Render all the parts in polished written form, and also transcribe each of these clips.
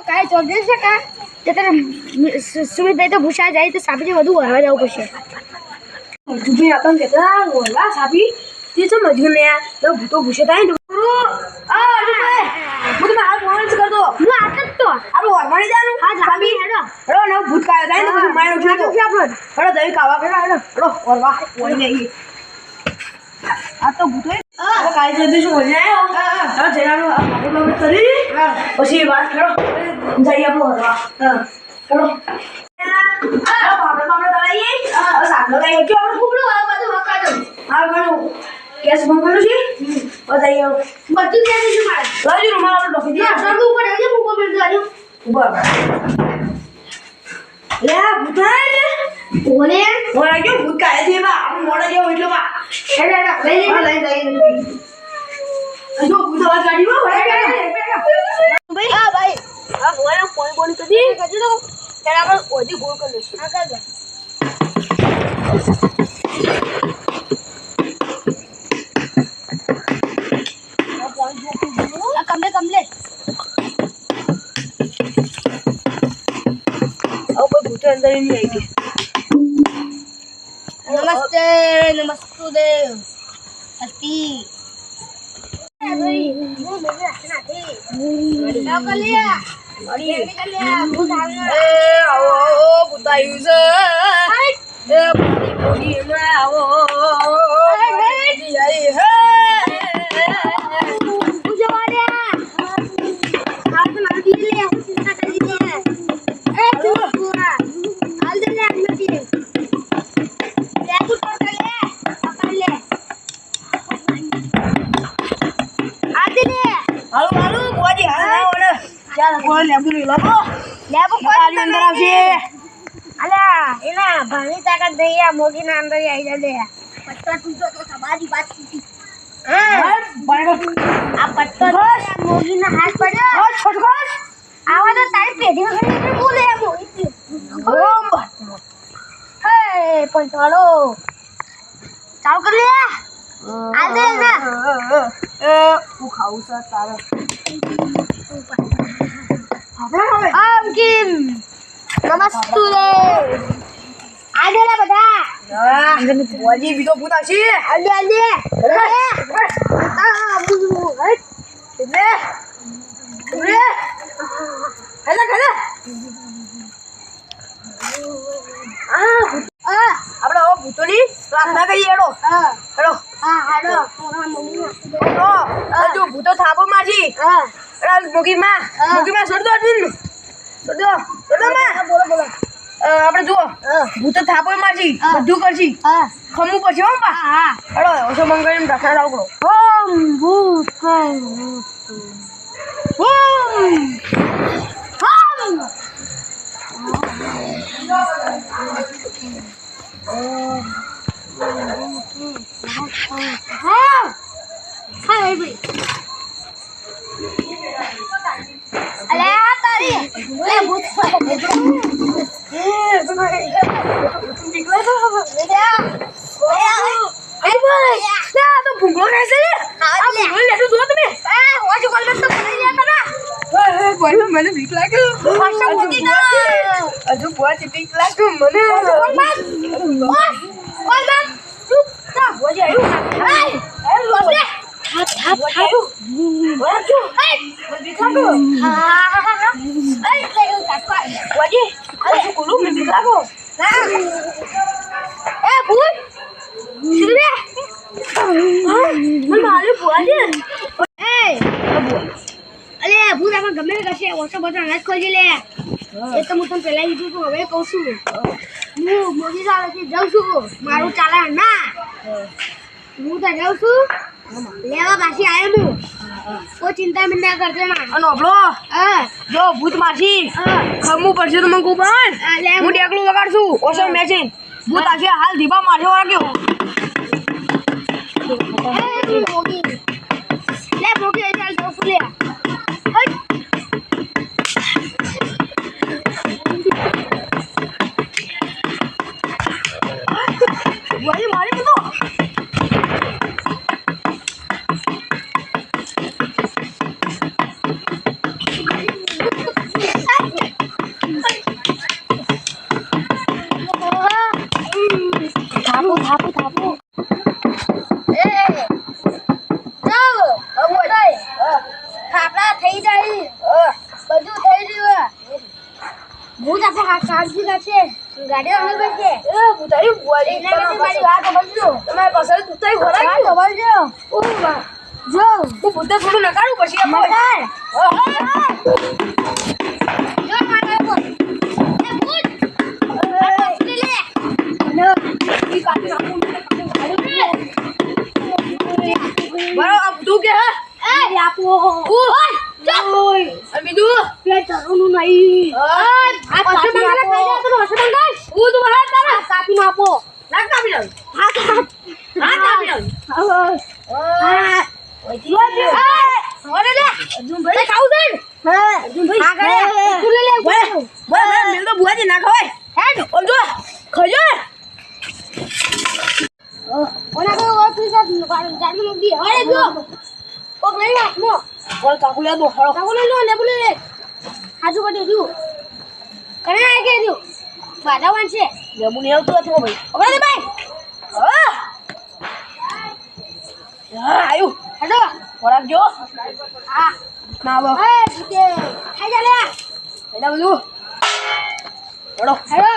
કાય ચોગડે છે કા તે તારે સુમિતભાઈ તો ભૂસા જાય તો સાબી વધુ વરવા જવું પડશે જુબી આપણ કેતા ઓલા સાબી તે તો મજૂર ને તો ભૂતો ભૂસે થાય ને આ અરે હું તો હાથ મોણ કર દો હું આટલ તો આપણે વરવાણી જાનું હા સાબી હેડો હેડો ને ભૂત કાય થાય ને પછી માયનો છે તો આપણે હેડો દઈ ખાવા પેલા હેડો વરવા ઓઈ નહીં આ તો ભૂતો કાઈ જલ્દી શું બોલ જાય હા જેનાનો આપણે કરી પછી વાત કરો જઈ આપણો વરવા હા હેડો આપણે દવાઈ સાગર લઈ કે આપણે ફૂકડો આ બધું વકા દો હા ઘણું કેસ બંગલો છે બતાઈ બધું ત્યાં છે મારે લઈ રૂમાલ આપણે ડોકી દે સર ઉપર આવજે મુકો મેં જાજો ઉપર લે ભૂતાય ઓલે ઓલા કે ભૂત કાય છે બા આપણે મોડા જેવો એટલે બા હેડા લઈ જઈ અજો ભૂત આવાજ ગાડીમાં ભાઈ હા ભાઈ આ મોરા ફોન બોલ કરી કજો તો ત્યારે આપણે ઓજી ગોળ કરી લઈશું આ કાગળ કમલે કમલે આવ કોઈ ભૂત અંદર નહીં આવી ગઈ નમસ્તે નમસ્તુદેવ હસ્તી લેબુ કોની અંદર આવશે અલા એના ભાણી તાકાત દઈયા મોગી ના અંદર આવી જલે પટ્ટો તૂટો તો તમારી વાત તૂટી આ પટ્ટો મોગી ના હાથ પડ્યો છોટકોસ આવા તો તારી પેઢી વગર બોલે મોગી હે પણ ચાલો ચાલુ કરી લે આ દે ના હું ખાવું છે તારે આમ કિમ નમસ્તુલે આડેલા બધા વાજી બીજો ભૂત આવશે આડે આડે આ બુજુ હટ એટલે ઉરે હેલા હેલા આપણે ઓ ભૂતોની પ્રાર્થના કરીએ હેડો હેડો હા હાડો હજુ ભૂતો થાપો મારજી મોગીમાં છોડ દો અર્જુન છોડ દો માં બોલો બોલો આપણે જુઓ ભૂતો થાપો મારજી બધું કરજી ખમવું પડશે હો બા હા હેડો ઓછો મંગળ પ્રાર્થના ચાલુ કરો ઓમ ભૂત મને બીક લાગે હજુ પાંચ બીક લાગે ગમે કશે ઓછો બધો અનાજ ખોજી લે એ તો હું તને પેલા કીધું તું હવે કહું છું હું મોદી સાહેબ જાઉં છું મારું ચાલે ના હું તો જાઉં છું લેવા પાછી આવ્યો હું કોઈ ચિંતા ના કરજો ના અને ઓબળો જો ભૂત મારશી ખમવું પડશે તો મને કહું પણ હું ટેકલું વગાડશું ઓછો મેચિંગ ભૂત આવશે હાલ ધીપા મારશો વાગ્યો મોગી લે મોગી ચાલ તો ફૂલે હટ મારી કીધો આ શાંતિ થશે ગાડી અંદર બેસે એ ભૂતાઈ બોલી એટલે કે મારી વાત સમજજો તમારી પાસે ભૂતાઈ ભરાઈ ગયો સમજજો ઓ બા જો હું ભૂતે થોડું નકારું પછી આપણે મગર હા જો મારે બોલ એ ભૂત લે નો ઈ કાઢી નાખું બરાબર તું કે હે એ આપો ઓય ઓય અને બીજું પે તરનું નહીં આ કાપી મંગલ નાખો. ખાઈ જા તો હશે મંગલ હું તું બહાર તારા કાપી નાખો લાગ કાપી લાવ હા હા કાપી લાવ હા ઓરે લે અર્જુન ભાઈ ખાવું છે અર્જુન ભાઈ હા કરે તું લે બોલે બોલે મિલ તો બુઆજી ના ખવાય હેડ ઓમ જો ખજો ઓના તો ઓ તું સાથ જાડમાં મૂકી અરે જો કોક લઈ વા મો બોલ કાકુ લે દો હળો કાકો લઈ લો લે બોલે લે હાજુ પડી ગયું કરે આ કે દઉં બાધાવાન છે લેબુ ને આવતું હતું ભાઈ હવે લે ભાઈ હા આયુ હેડો ખોરાક જો હા ના બા એ જીતે ખાઈ જા લે એના બધું હેડો હેડો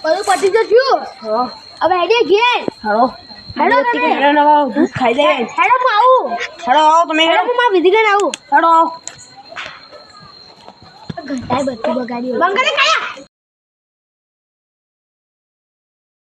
બધું પતી તો થયું હા હવે હેડે ઘેર હેડો હેડો તમે. હેડો ના બાબુ દૂધ ખાઈ જાય હેડો હું આવું હેડો આવો તમે હેડો હું માં વિધિ કરીને આવું હેડો ઘંટાય બધું બગાડ્યું બંગાળી